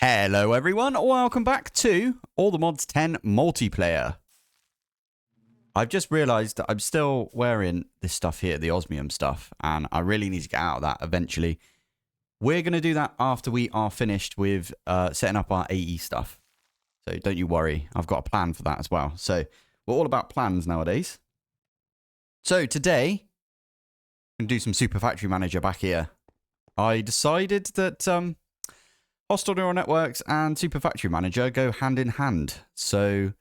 Hello everyone, welcome back to All the Mods 10 multiplayer. I've just realised that I'm still wearing this stuff here, the osmium stuff, and I really need to get out of that eventually. We're going to do that after we are finished with setting up our AE stuff. So don't you worry, I've got a plan for that as well. So we're all about plans nowadays. So today, I'm going to do some Super Factory Manager back here. I decided that hostile neural networks and Super Factory Manager go hand in hand. So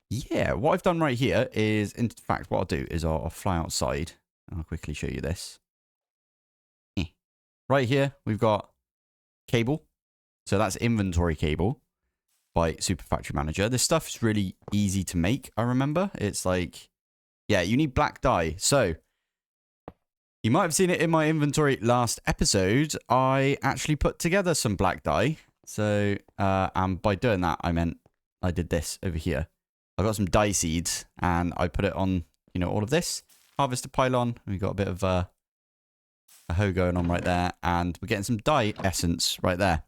yeah, what I've done right here is, in fact, what I'll do is I'll fly outside and I'll quickly show you this. Right here, we've got cable. So that's inventory cable by Super Factory Manager. This stuff is really easy to make, I remember. It's like, yeah, you need black dye. So you might have seen it in my inventory last episode. I actually put together some black dye. So, and by doing that, I meant I did this over here. I got some dye seeds and I put it on, you know, all of this. Harvester pylon. We got a bit of a hoe going on right there. And we're getting some dye essence right there.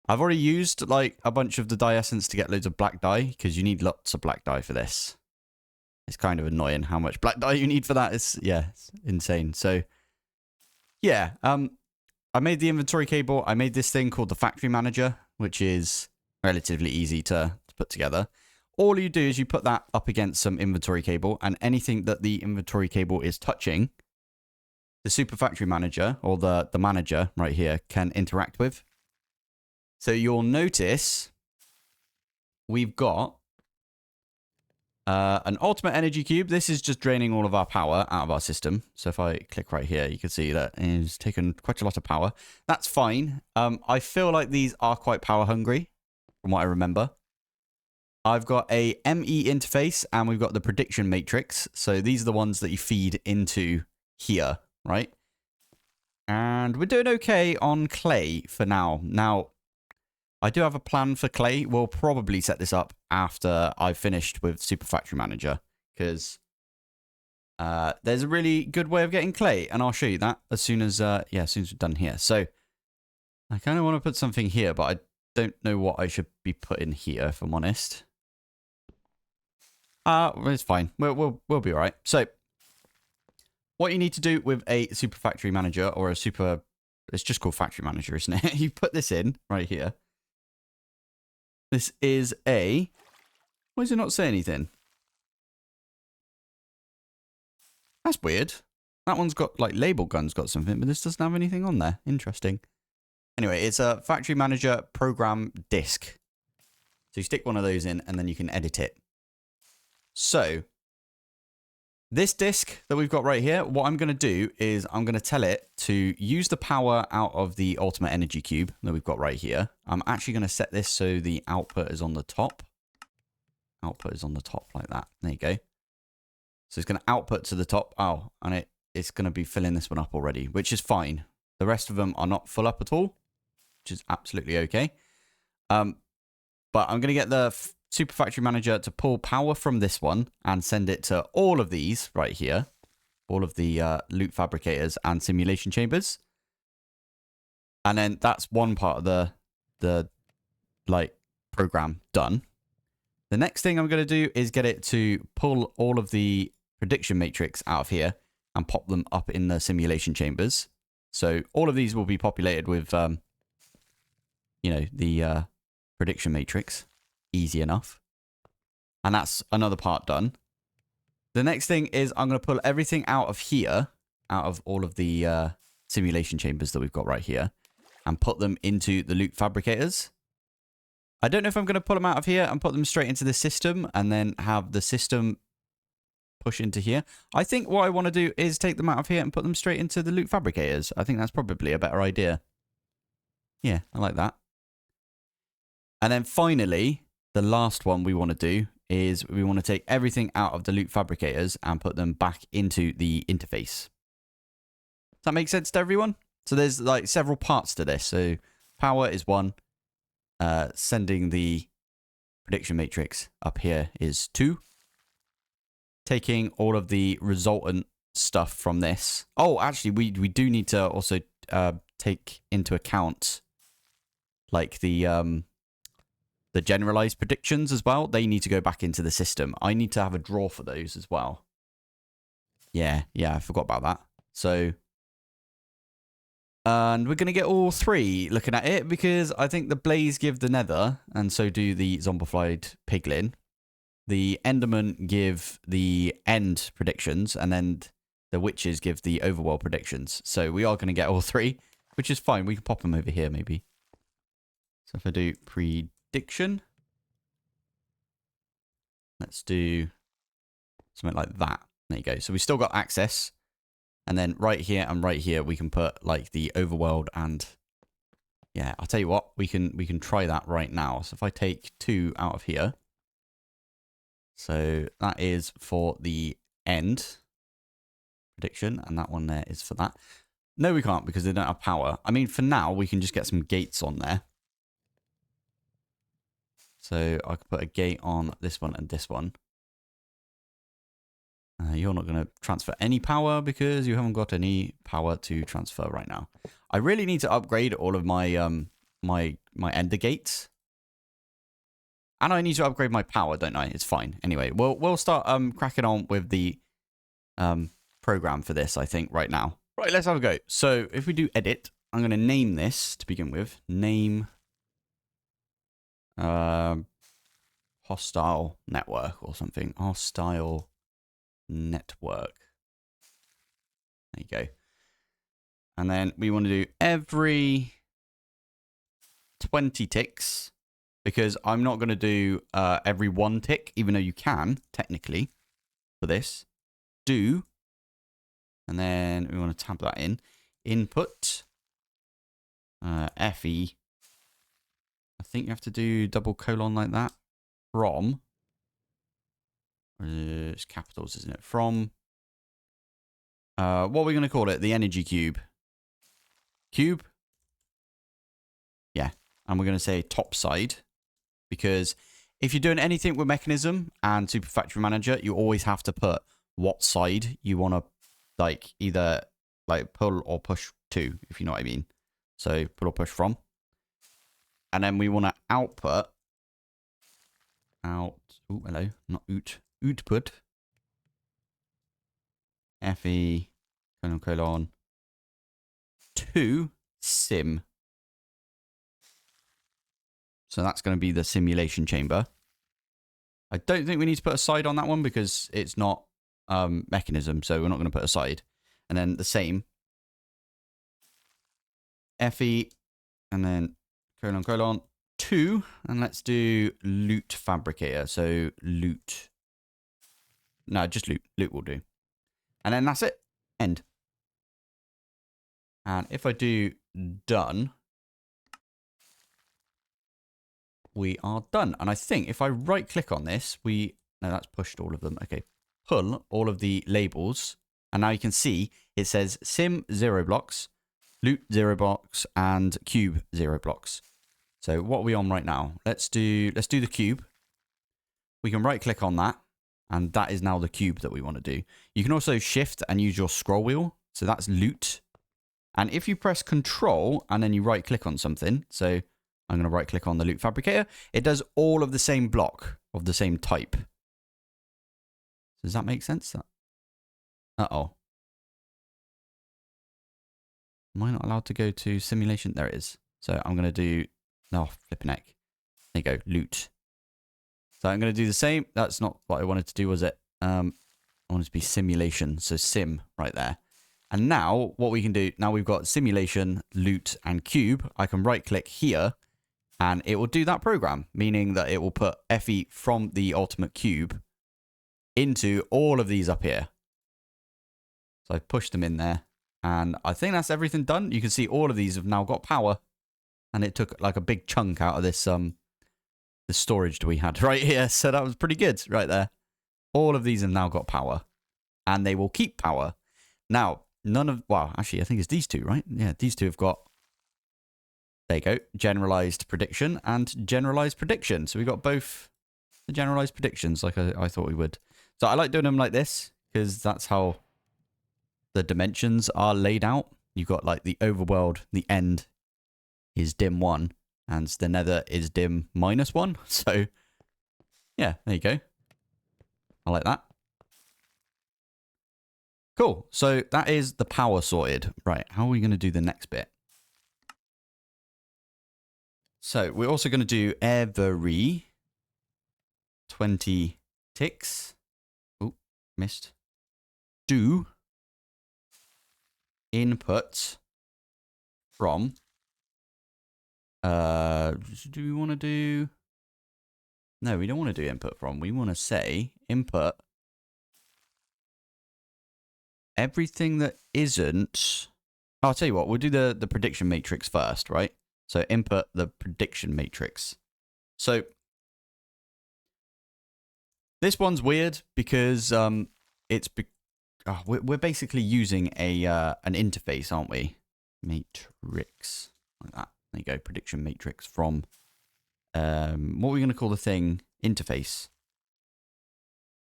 I've already used like a bunch of the dye essence to get loads of black dye because you need lots of black dye for this. It's kind of annoying how much black dye you need for that. It's insane. So yeah, I made the inventory cable. I made this thing called the Factory Manager, which is relatively easy to put together. All you do is you put that up against some inventory cable, and anything that the inventory cable is touching, the Super Factory Manager, or the manager right here, can interact with. So you'll notice we've got an ultimate energy cube. This is just draining all of our power out of our system. So if I click right here, you can see that it's taken quite a lot of power. That's fine. I feel like these are quite power hungry from what I remember. I've got a ME interface and we've got the prediction matrix. So these are the ones that you feed into here, right? And we're doing okay on clay for now. Now, I do have a plan for clay. We'll probably set this up after I've finished with Super Factory Manager, because there's a really good way of getting clay, and I'll show you that as soon as as soon as we're done here. So I kind of want to put something here, but I don't know what I should be putting here, if I'm honest. It's fine. We'll be all right. So what you need to do with a Super Factory Manager, or a super, it's just called Factory Manager, isn't it? You put this in right here. This is a... Why does it not say anything? That's weird. That one's got, like, label gun's got something, but this doesn't have anything on there. Interesting. Anyway, it's a Factory Manager program disk. So you stick one of those in, and then you can edit it. So, this disk that we've got right here, what I'm going to do is I'm going to tell it to use the power out of the ultimate energy cube that we've got right here. I'm actually going to set this so the output is on the top. Output is on the top like that. There you go. So it's going to output to the top. Oh, and it's going to be filling this one up already, which is fine. The rest of them are not full up at all, which is absolutely okay. But I'm going to get the Super Factory Manager to pull power from this one and send it to all of these right here. All of the loot fabricators and simulation chambers. And then that's one part of the like program done. The next thing I'm going to do is get it to pull all of the prediction matrix out of here and pop them up in the simulation chambers. So all of these will be populated with, you know, the prediction matrix. Easy enough. And that's another part done. The next thing is I'm going to pull everything out of here, out of all of the simulation chambers that we've got right here, and put them into the loot fabricators. I don't know if I'm going to pull them out of here and put them straight into the system and then have the system push into here. I think what I want to do is take them out of here and put them straight into the loot fabricators. I think that's probably a better idea. Yeah, I like that. And then finally, the last one we want to do is we want to take everything out of the loot fabricators and put them back into the interface. Does that make sense to everyone? So there's like several parts to this. So power is one. Sending the prediction matrix up here is 2. Taking all of the resultant stuff from this. Oh, actually, we do need to also take into account like the generalized predictions as well, they need to go back into the system. I need to have a drawer for those as well. Yeah, I forgot about that. So, and we're going to get all three looking at it because I think the Blaze give the Nether, and so do the Zombified Piglin. The Enderman give the End predictions, and then the Witches give the Overworld predictions. So we are going to get all three, which is fine. We can pop them over here maybe. So if I do prediction, let's do something like that. There you go. So we still got access. And then right here and right here, we can put like the overworld and yeah, I'll tell you what, we can try that right now. So if I take 2 out of here. So that is for the end prediction. And that one there is for that. No, we can't because they don't have power. I mean, for now, we can just get some gates on there. So I could put a gate on this one and this one. You're not going to transfer any power because you haven't got any power to transfer right now. I really need to upgrade all of my my ender gates. And I need to upgrade my power, don't I? It's fine. Anyway, we'll start cracking on with the program for this, I think, right now. Right, let's have a go. So if we do edit, I'm going to name this to begin with. Name hostile network or something. Hostile network. There you go. And then we want to do every 20 ticks because I'm not going to do every 1 tick, even though you can technically for this. Do. And then we want to tab that in. Input. FE. I think you have to do double colon like that. From. It's capitals, isn't it? From. What are we going to call it? The energy cube. Cube. Yeah. And we're going to say top side. Because if you're doing anything with Mechanism and Super Factory Manager, you always have to put what side you want to, like, either like pull or push to, if you know what I mean. So pull or push from. And then we want to output. Oh, hello. Not output. FE colon to sim. So that's going to be the simulation chamber. I don't think we need to put a side on that one because it's not Mechanism, so we're not going to put a side. And then the same. FE and then colon 2, and let's do loot fabricator. So loot. No, just loot. Loot will do. And then that's it. End. And if I do done, we are done. And I think if I right click on this, no, that's pushed all of them. Okay. Pull all of the labels. And now you can see it says sim 0 blocks, loot 0 blocks, and cube 0 blocks. So what are we on right now? Let's do the cube. We can right click on that. And that is now the cube that we want to do. You can also shift and use your scroll wheel. So that's loot. And if you press control and then you right click on something. So I'm going to right click on the loot fabricator. It does all of the same block of the same type. Does that make sense? Uh-oh. Am I not allowed to go to simulation? There it is. So I'm going to do, oh, flipping heck. There you go, loot. So I'm going to do the same. That's not what I wanted to do, was it? I wanted to be simulation. So sim right there. And now what we can do, now we've got simulation, loot, and cube. I can right click here and it will do that program, meaning that it will put FE from the ultimate cube into all of these up here. So I pushed them in there. And I think that's everything done. You can see all of these have now got power. And it took like a big chunk out of this the storage that we had right here. So that was pretty good right there. All of these have now got power. And they will keep power. Now, well, actually, I think it's these two, right? Yeah, these two have got, there you go, generalized prediction and generalized prediction. So we got both the generalized predictions like I thought we would. So I like doing them like this because that's how the dimensions are laid out. You've got like the overworld, the end is dim 1, And the nether is dim -1. So, yeah, there you go. I like that. Cool. So that is the power sorted. Right. How are we going to do the next bit? So we're also going to do every 20 ticks. Oh, missed. Do input from. Do we want to do? No, we don't want to do input from. We want to say input everything that isn't. I'll tell you what. We'll do the prediction matrix first, right? So input the prediction matrix. So this one's weird because we're basically using an interface, aren't we? Matrix like that. There you go. Prediction matrix from what are we going to call the thing? Interface.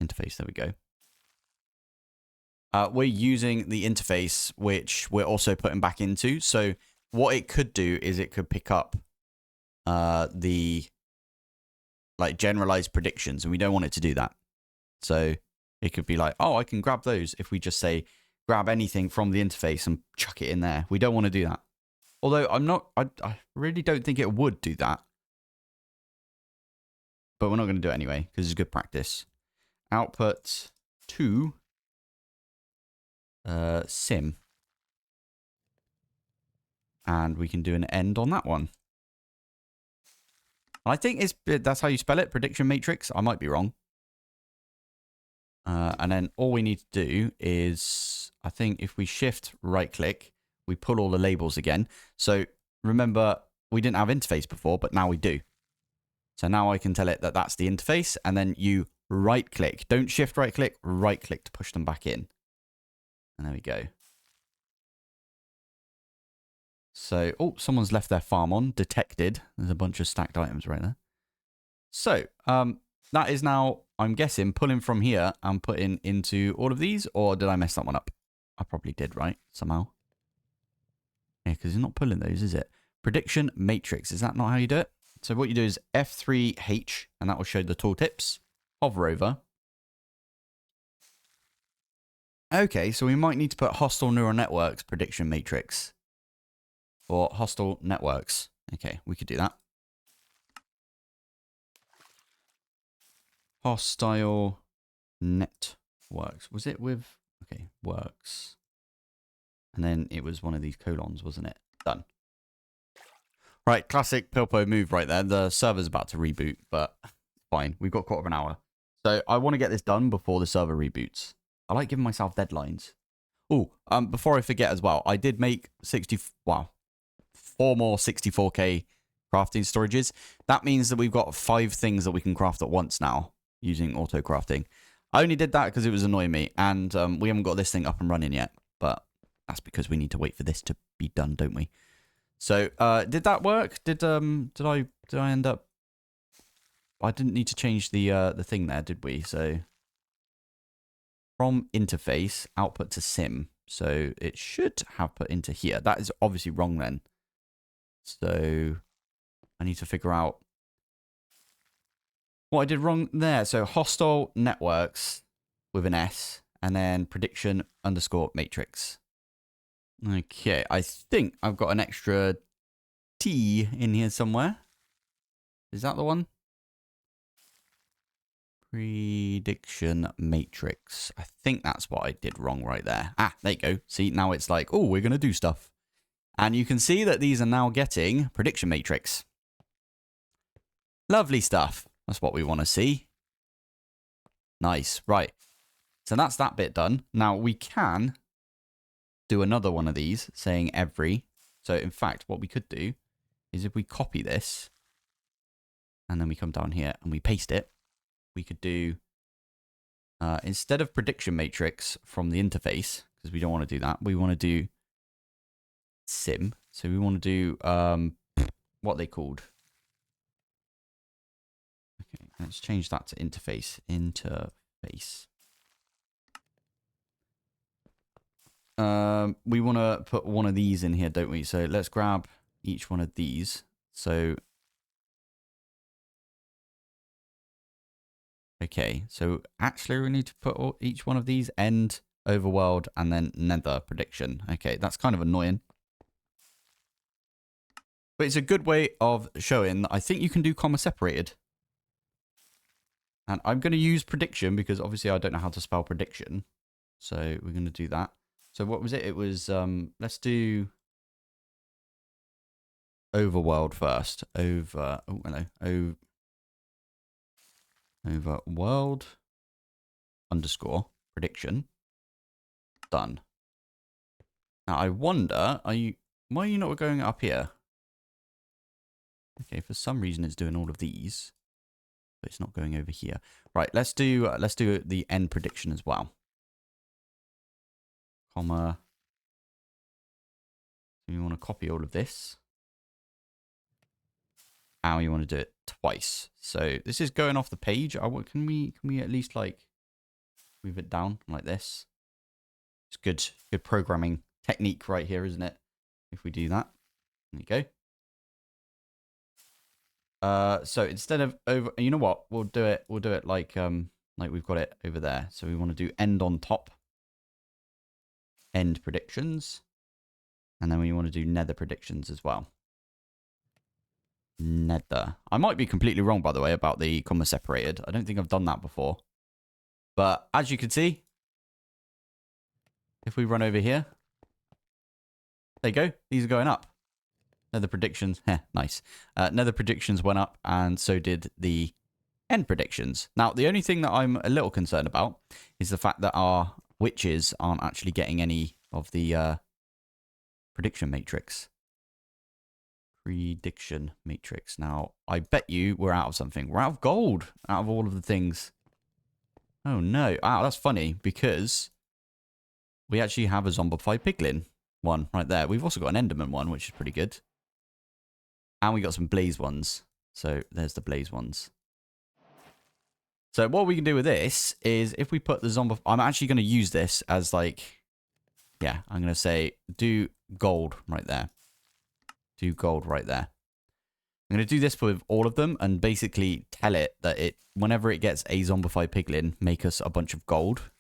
Interface. There we go. We're using the interface, which we're also putting back into. So what it could do is it could pick up the like generalized predictions, and we don't want it to do that. So it could be like, oh, I can grab those if we just say grab anything from the interface and chuck it in there. We don't want to do that. Although I really don't think it would do that. But we're not going to do it anyway because it's good practice. Output to sim. And we can do an end on that one. I think that's how you spell it, prediction matrix. I might be wrong. And then all we need to do is, I think if we shift right click, we pull all the labels again. So remember, we didn't have interface before, but now we do. So now I can tell it that that's the interface, and then you right click. Don't shift right click to push them back in. And there we go. So, oh, someone's left their farm on. Detected. There's a bunch of stacked items right there. So, that is now, I'm guessing, pulling from here and putting into all of these. Or did I mess that one up? I probably did, right? Somehow. Yeah, because it's not pulling those, is it? Prediction matrix. Is that not how you do it? So what you do is F3H, and that will show the tooltips. Hover over. Okay, so we might need to put hostile neural networks prediction matrix. Or hostile networks. Okay, we could do that. Hostile networks. Was it with... Okay, works. And then it was one of these colons, wasn't it? Done. Right, classic Pilpoh move right there. The server's about to reboot, but fine. We've got 1/4 of an hour. So I want to get this done before the server reboots. I like giving myself deadlines. Oh, before I forget as well, I did make 4 more 64k crafting storages. That means that we've got 5 things that we can craft at once now using auto crafting. I only did that because it was annoying me, and we haven't got this thing up and running yet, but that's because we need to wait for this to be done, don't we? So, did that work? Did I end up? I didn't need to change the thing there, did we? So, from interface output to sim. So it should have put into here. That is obviously wrong then. So I need to figure out what I did wrong there. So hostile networks with an S and then prediction _ matrix. Okay, I think I've got an extra T in here somewhere. Is that the one? Prediction matrix. I think that's what I did wrong right there. Ah, there you go. See, now it's like, oh, we're going to do stuff. And you can see that these are now getting prediction matrix. Lovely stuff. That's what we want to see. Nice. Right. So that's that bit done. Now we can do another one of these saying every. So in fact, what we could do is if we copy this and then we come down here and we paste it, we could do, instead of prediction matrix from the interface, because we don't want to do that, we want to do sim. So we want to do what they called. Okay, let's change that to interface. Interface. We want to put one of these in here, don't we? So let's grab each one of these. So, okay. So actually we need to put each one of these end, overworld, and then nether prediction. Okay, that's kind of annoying. But it's a good way of showing that I think you can do comma separated. And I'm going to use prediction because obviously I don't know how to spell prediction. So we're going to do that. So what was it? It was, let's do overworld first. Overworld underscore prediction. Done. Now I wonder, why are you not going up here? Okay, for some reason it's doing all of these, but it's not going over here. Right, let's do the end prediction as well. Comma. So you want to copy all of this. Now you want to do it twice. So this is going off the page. Can we at least like move it down like this? It's good programming technique right here, isn't it? If we do that, there you go. So instead of over, you know what? We'll do it like we've got it over there. So we want to do end on top, end predictions, and then we want to do nether predictions as well. Nether. I might be completely wrong, by the way, about the comma separated. I don't think I've done that before. But as you can see, if we run over here, there you go. These are going up. Nether predictions. Nice. Nether predictions went up, and so did the end predictions. Now, the only thing that I'm a little concerned about is the fact that our witches aren't actually getting any of the prediction matrix. Prediction matrix. Now, I bet you we're out of something. We're out of gold out of all of the things. Oh, no. Ah, that's funny because we actually have a zombified piglin one right there. We've also got an enderman one, which is pretty good. And we got some blaze ones. So there's the blaze ones. So what we can do with this is if we put the zombie... I'm actually going to use this as like... Yeah, I'm going to say do gold right there. Do gold right there. I'm going to do this with all of them and basically tell it that whenever it gets a zombified piglin, make us a bunch of gold.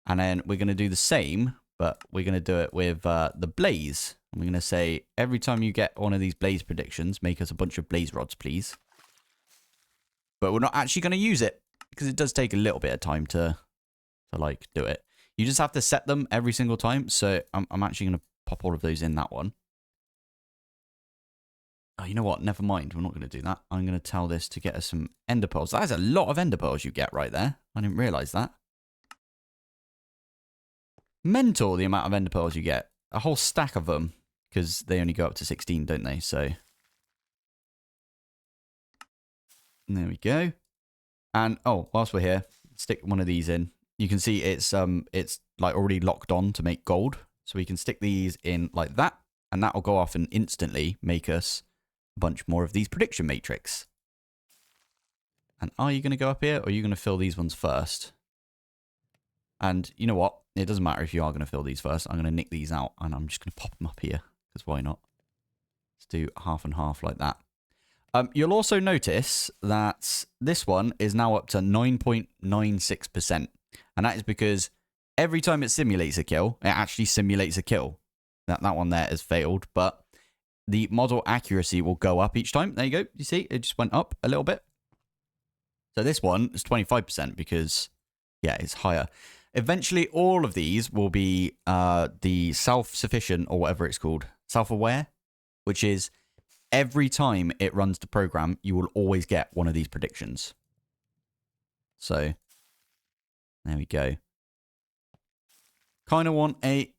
And then we're going to do the same, but we're going to do it with the blaze. And we're going to say every time you get one of these blaze predictions, make us a bunch of blaze rods, please. But we're not actually going to use it because it does take a little bit of time to like do it. You just have to set them every single time. So I'm actually going to pop all of those in that one. Oh, you know what? Never mind. We're not going to do that. I'm going to tell this to get us some ender pearls. That is a lot of ender pearls you get right there. I didn't realize that. Mental, the amount of ender pearls you get. A whole stack of them. Because they only go up to 16, don't they? So there we go. And oh, whilst we're here, stick one of these in. You can see it's like already locked on to make gold. So we can stick these in like that. And that will go off and instantly make us a bunch more of these prediction matrix. And are you going to go up here or are you going to fill these ones first? And you know what? It doesn't matter if you are going to fill these first. I'm going to nick these out and I'm just going to pop them up here. Because why not? Let's do half and half like that. You'll also notice that this one is now up to 9.96%. And that is because every time it simulates a kill, it actually simulates a kill. That one there has failed, but the model accuracy will go up each time. There you go. You see, it just went up a little bit. So this one is 25% because, yeah, it's higher. Eventually, all of these will be the self-sufficient, or whatever it's called, self-aware, which is every time it runs the program, you will always get one of these predictions. So there we go. Kind of want a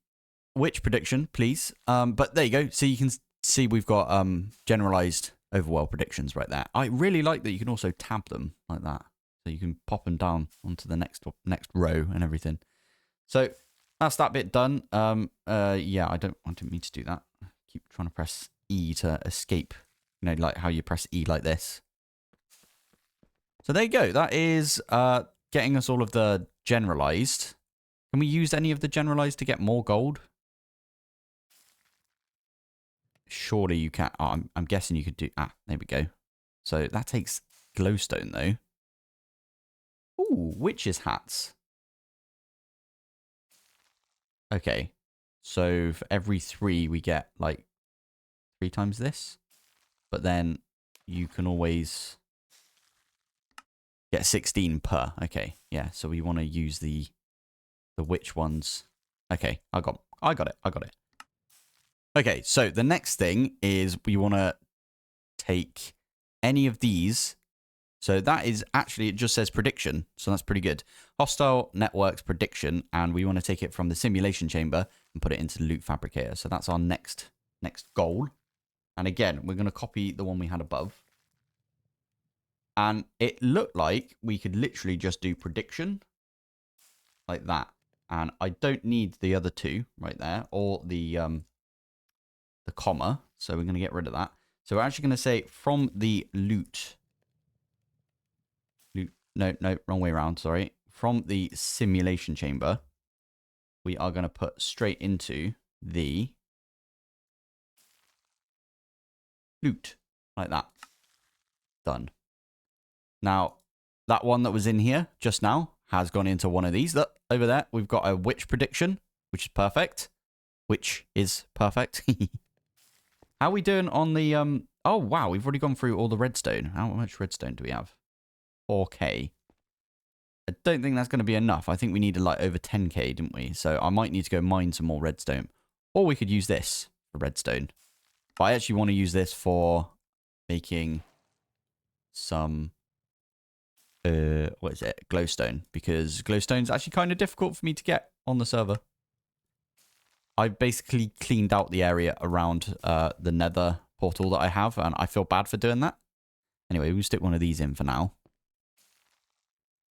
witch prediction, please. But there you go. So you can see we've got generalized overworld predictions right there. I really like that you can also tab them like that. So you can pop them down onto the next row and everything. So that's that bit done. Yeah, I didn't mean to do that. I keep trying to press E to escape. You know, like how you press E like this. So there you go. That is getting us all of the generalized. Can we use any of the generalized to get more gold? surely you can. Oh, I'm guessing you could do. Ah, there we go. So that takes glowstone though. Ooh, witches' hats. Okay. So for every 3, we get like 3 times this. But then you can always get 16 per. Okay. Yeah. So we want to use the witch ones. Okay. I got it. Okay. So the next thing is we want to take any of these. So that is actually, it just says prediction. So that's pretty good. Hostile networks prediction. And we want to take it from the simulation chamber and put it into the loot fabricator. So that's our next goal. And again, we're going to copy the one we had above. And it looked like we could literally just do prediction like that. And I don't need the other 2 right there or the comma. So we're going to get rid of that. So we're actually going to say from the loot. No, wrong way around. Sorry. From the simulation chamber, we are going to put straight into the loot like that. Done. Now, that one that was in here just now has gone into one of these. Look, over there, we've got a witch prediction, which is perfect. Which is perfect. How are we doing on the... Oh, wow, we've already gone through all the redstone. How much redstone do we have? 4k. I don't think that's going to be enough. I think we needed like over 10k, didn't we? So I might need to go mine some more redstone. Or we could use this for redstone. But I actually want to use this for making some... what is it? Glowstone. Because glowstone's actually kind of difficult for me to get on the server. I basically cleaned out the area around the nether portal that I have, and I feel bad for doing that. Anyway, we'll stick one of these in for now.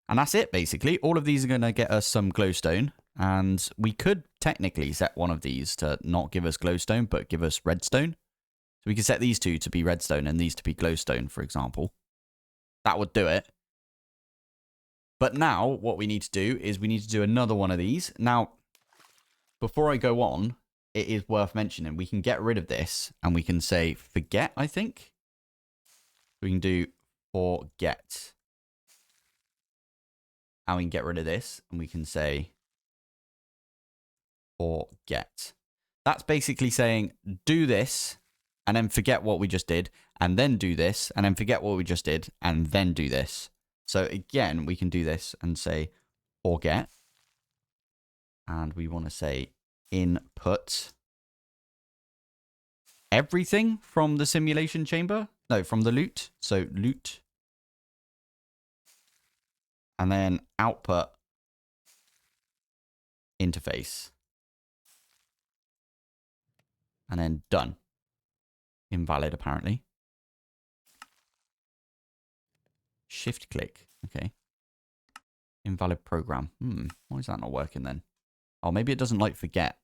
And that's it, basically. All of these are going to get us some glowstone, and we could technically set one of these to not give us glowstone, but give us redstone. So we could set these 2 to be redstone and these to be glowstone, for example. That would do it. But now, what we need to do is we need to do another one of these. Now, before I go on, it is worth mentioning, we can get rid of this, and we can say forget, I think. We can do forget. And we can get rid of this, and we can say forget. That's basically saying do this, and then forget what we just did, and then do this, and then forget what we just did, and then do this. So again, we can do this and say forget. And we want to say input everything from the simulation chamber. No, from the loot. So loot. And then output interface. And then done. Invalid, apparently. Shift click. Okay. Invalid program. Why is that not working then? Oh, maybe it doesn't like forget.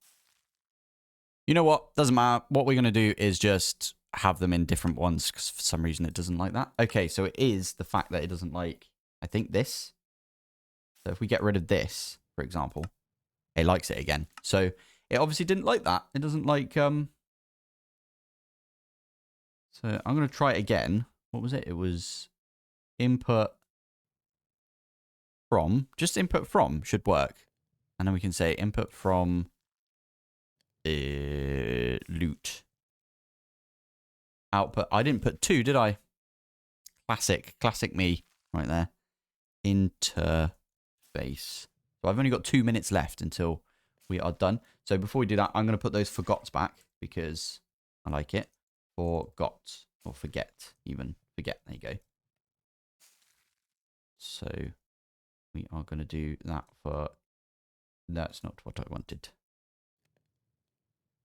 You know what? Doesn't matter. What we're going to do is just have them in different ones because for some reason it doesn't like that. Okay, so it is the fact that it doesn't like, I think, this. So if we get rid of this, for example, it likes it again. So it obviously didn't like that. It doesn't like... So I'm going to try it again. What was it? It was input from. Just input from should work. And then we can say input from loot. Output. I didn't put 2, did I? Classic me right there. Interface. So I've only got 2 minutes left until we are done. So before we do that, I'm going to put those forgots back because I like it. Forgot or forget even. Forget. There you go. So we are going to do that for... That's not what I wanted.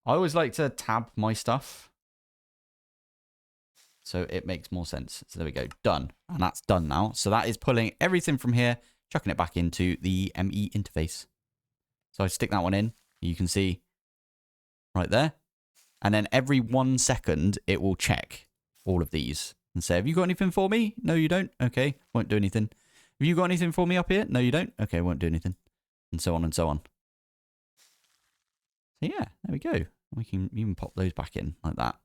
I always like to tab my stuff. So it makes more sense. So there we go. Done. And that's done now. So that is pulling everything from here, chucking it back into the ME interface. So I stick that one in. You can see right there. And then every 1 second, it will check all of these and say, have you got anything for me? No, you don't. Okay. Won't do anything. Have you got anything for me up here? No, you don't. Okay. Won't do anything. And so on and so on. So yeah, there we go. We can even pop those back in like that.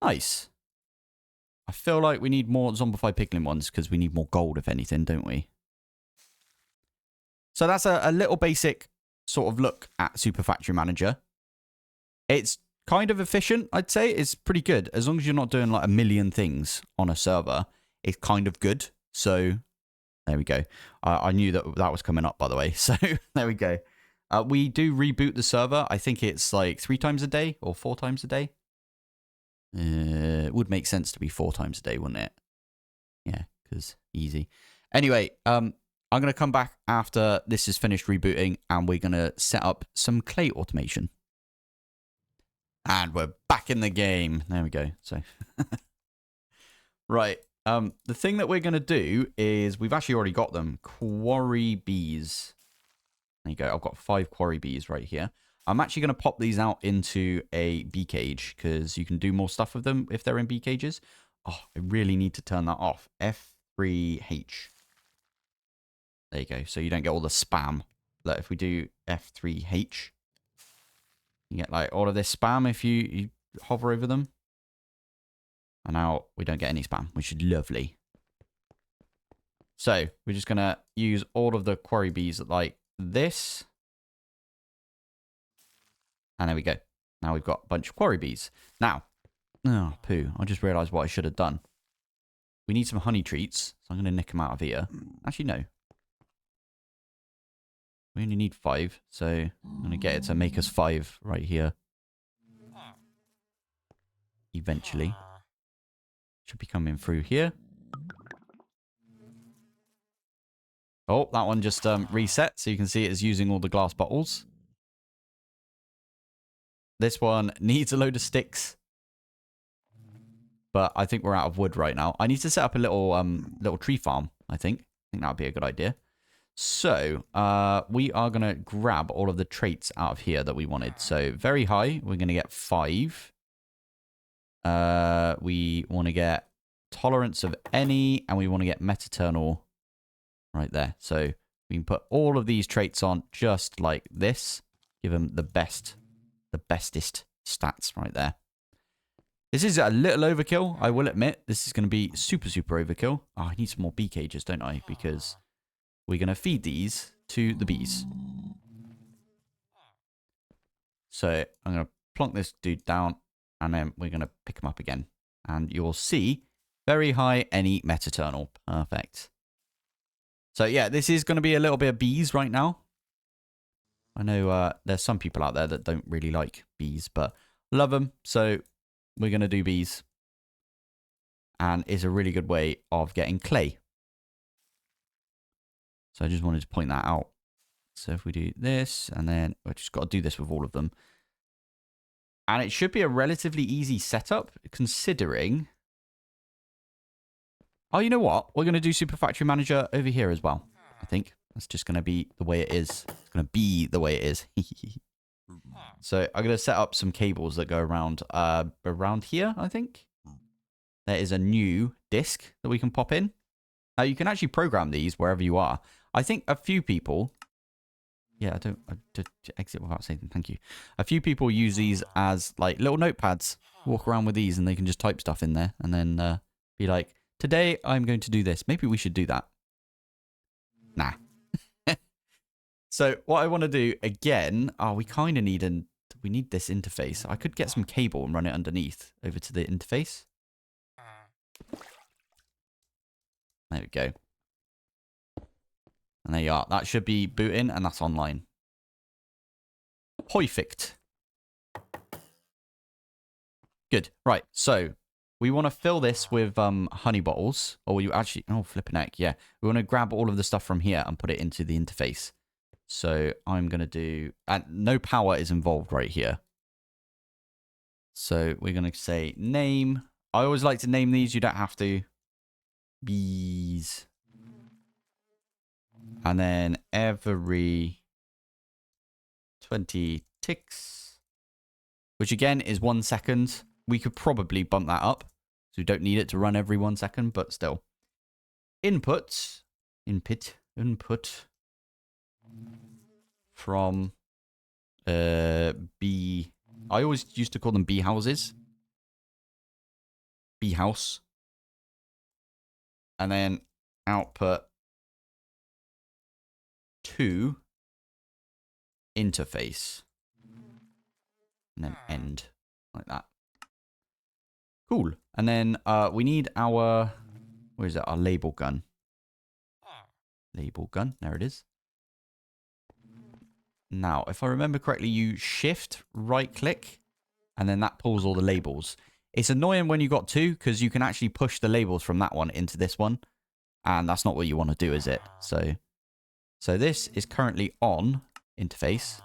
Nice. I feel like we need more zombified piglin ones because we need more gold, if anything, don't we? So that's a little basic sort of look at Super Factory Manager. It's kind of efficient, I'd say. It's pretty good. As long as you're not doing like a million things on a server, it's kind of good. So there we go. I knew that was coming up, by the way. So there we go. We do reboot the server. I think it's like 3 times a day or 4 times a day. It would make sense to be 4 times a day, wouldn't it? Yeah, because easy. Anyway, I'm going to come back after this is finished rebooting, and we're going to set up some clay automation. And we're back in the game. There we go. So, right. The thing that we're going to do is we've actually already got them. Quarry bees. There you go. I've got 5 quarry bees right here. I'm actually going to pop these out into a bee cage because you can do more stuff with them if they're in bee cages. Oh, I really need to turn that off. F3H. There you go. So you don't get all the spam. Look, if we do F3H, you get like all of this spam if you hover over them. And now we don't get any spam, which is lovely. So we're just going to use all of the quarry bees like this. And there we go. Now we've got a bunch of quarry bees. Now, oh, poo. I just realized what I should have done. We need some honey treats. So I'm going to nick them out of here. Actually, no. We only need 5. So I'm going to get it to make us 5 right here. Eventually. Should be coming through here. Oh, that one just reset. So you can see it is using all the glass bottles. This one needs a load of sticks. But I think we're out of wood right now. I need to set up a little tree farm, I think. I think that would be a good idea. So, we are going to grab all of the traits out of here that we wanted. So, very high, we're going to get 5. We want to get tolerance of any, and we want to get metaternal right there. So, we can put all of these traits on just like this. Give them the bestest stats right there. This is a little overkill, I will admit. This is going to be super, super overkill. Oh, I need some more bee cages, don't I? Because we're going to feed these to the bees. So I'm going to plonk this dude down, and then we're going to pick him up again. And you'll see very high any metaternal. Perfect. So yeah, this is going to be a little bit of bees right now. I know there's some people out there that don't really like bees, but love them. So we're going to do bees. And it's a really good way of getting clay. So I just wanted to point that out. So if we do this, and then we've just got to do this with all of them. And it should be a relatively easy setup, considering... Oh, you know what? We're going to do Super Factory Manager over here as well, I think. That's just going to be the way it is. It's going to be the way it is. So I'm going to set up some cables that go around here, I think. There is a new disc that we can pop in. Now, you can actually program these wherever you are. I think a few people... Yeah, I exit without saying thank you. A few people use these as like little notepads. Walk around with these and they can just type stuff in there. And then be like, today I'm going to do this. Maybe we should do that. Nah. So what I want to do again... Oh, we kind of need we need this interface. I could get some cable and run it underneath over to the interface. There we go. And there you are. That should be booting, and that's online. Perfect. Good. Right. So we want to fill this with honey bottles. Or you actually... Oh, flipping heck. Yeah. We want to grab all of the stuff from here and put it into the interface. So I'm going to do... And no power is involved right here. So we're going to say name. I always like to name these. You don't have to. Bees. And then every 20 ticks, which again is 1 second. We could probably bump that up. So we don't need it to run every 1 second, but still. Input from bee. I always used to call them bee houses. B house. And then output to interface. And then end like that. Cool. And then we need our, where is it? Our label gun. Label gun. There it is. Now, if I remember correctly, you shift, right click, and then that pulls all the labels. It's annoying when you got two because you can actually push the labels from that one into this one. And that's not what you want to do, is it? So this is currently on interface.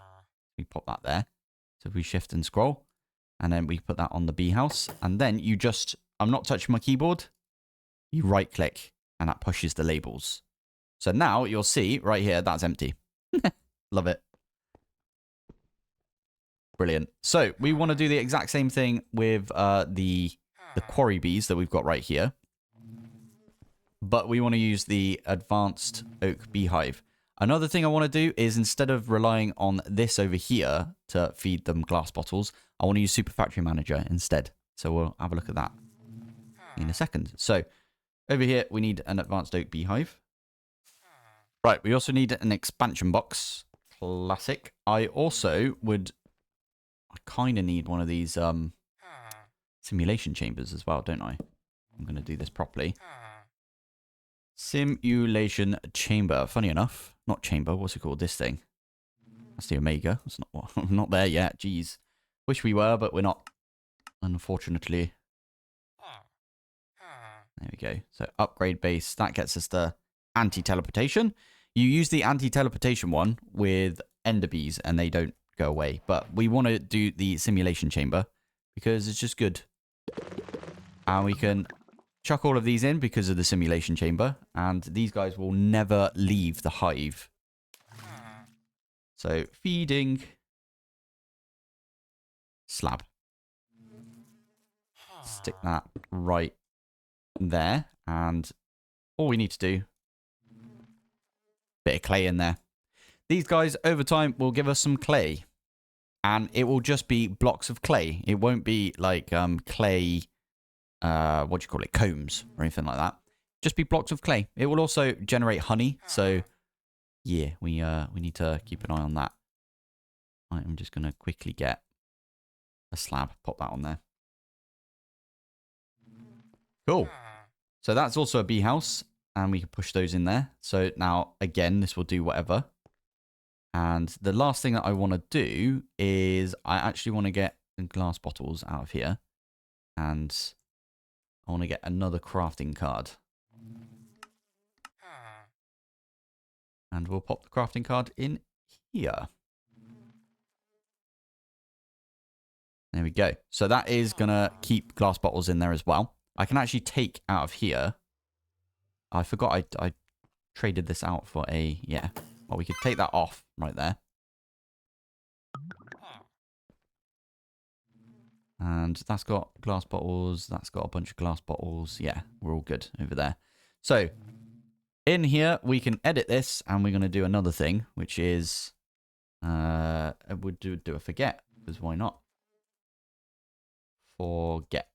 We pop that there. So if we shift and scroll, and then we put that on the B house, and then you just, I'm not touching my keyboard. You right click, and that pushes the labels. So now you'll see right here, that's empty. Love it. Brilliant. So we want to do the exact same thing with the quarry bees that we've got right here. But we want to use the advanced oak beehive. Another thing I want to do is instead of relying on this over here to feed them glass bottles, I want to use Super Factory Manager instead. So we'll have a look at that in a second. So over here, we need an advanced oak beehive. Right, we also need an expansion box. Classic. I also would... I kind of need one of these simulation chambers as well, don't I? I'm going to do this properly. Simulation chamber. Funny enough. Not chamber. What's it called? This thing. That's the Omega. It's not, I'm not there yet. Jeez. Wish we were, but we're not. Unfortunately. There we go. So upgrade base. That gets us the anti-teleportation. You use the anti-teleportation one with ender bees and they don't go away. But we want to do the simulation chamber because it's just good. And we can chuck all of these in because of the simulation chamber. And these guys will never leave the hive. So feeding slab. Stick that right there. And all we need to do, bit of clay in there. These guys over time will give us some clay. And it will just be blocks of clay. It won't be like clay, what do you call it, combs or anything like that. Just be blocks of clay. It will also generate honey. So yeah, we need to keep an eye on that. Right, I'm just going to quickly get a slab. Pop that on there. Cool. So that's also a bee house. And we can push those in there. So now, again, this will do whatever. And the last thing that I want to do is I actually want to get the glass bottles out of here. And I want to get another crafting card. And we'll pop the crafting card in here. There we go. So that is going to keep glass bottles in there as well. I can actually take out of here. I forgot I traded this out for a, yeah. Well, we could take that off right there. And that's got glass bottles. That's got a bunch of glass bottles. Yeah, we're all good over there. So in here, we can edit this. And we're going to do another thing, which is, we'll do a forget. Because why not? Forget.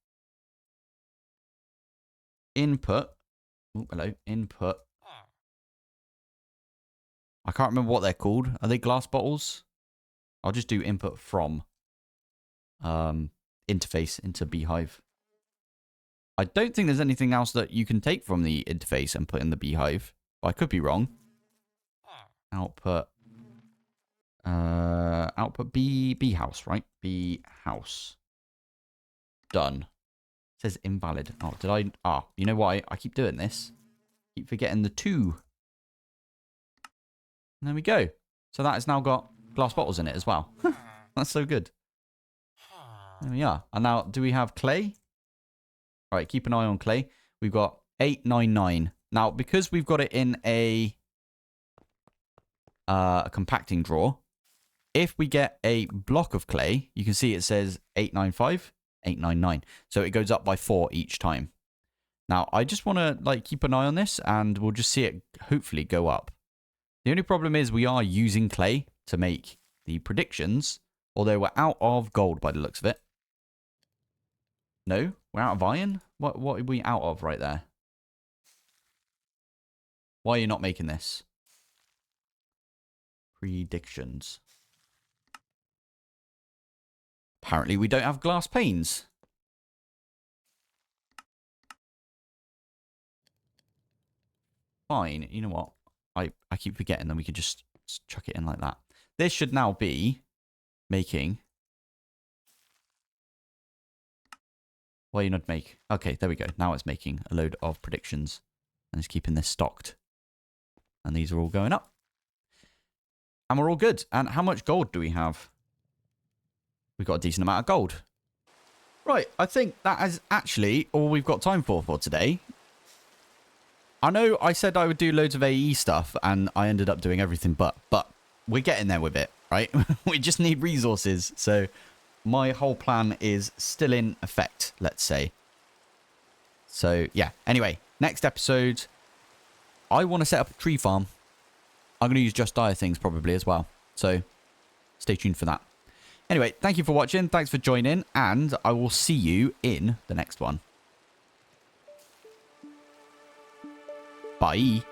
Input. Oh, hello. Input. I can't remember what they're called. Are they glass bottles? I'll just do input from interface into beehive. I don't think there's anything else that you can take from the interface and put in the beehive. I could be wrong. Output. Output bee house, right? Bee house. Done. It says invalid. Oh, did I? Ah, you know why? I keep doing this. Keep forgetting the 2. And there we go. So that has now got glass bottles in it as well. That's so good. There we are. And now, do we have clay? All right, keep an eye on clay. We've got 899. Now, because we've got it in a compacting drawer, if we get a block of clay, you can see it says 895, 899. So it goes up by 4 each time. Now, I just want to like keep an eye on this, and we'll just see it hopefully go up. The only problem is we are using clay to make the predictions, although we're out of gold by the looks of it. No? We're out of iron? What are we out of right there? Why are you not making this? Predictions. Apparently we don't have glass panes. Fine. You know what? I keep forgetting that we could just chuck it in like that. This should now be making... Why are you not make? Okay, there we go. Now it's making a load of predictions. And it's keeping this stocked. And these are all going up. And we're all good. And how much gold do we have? We've got a decent amount of gold. Right, I think that is actually all we've got time for today. I know I said I would do loads of AE stuff, and I ended up doing everything but we're getting there with it, right? We just need resources. So my whole plan is still in effect, let's say. So, yeah. Anyway, next episode, I want to set up a tree farm. I'm going to use Just Dire things probably as well. So stay tuned for that. Anyway, thank you for watching. Thanks for joining, and I will see you in the next one. Bye.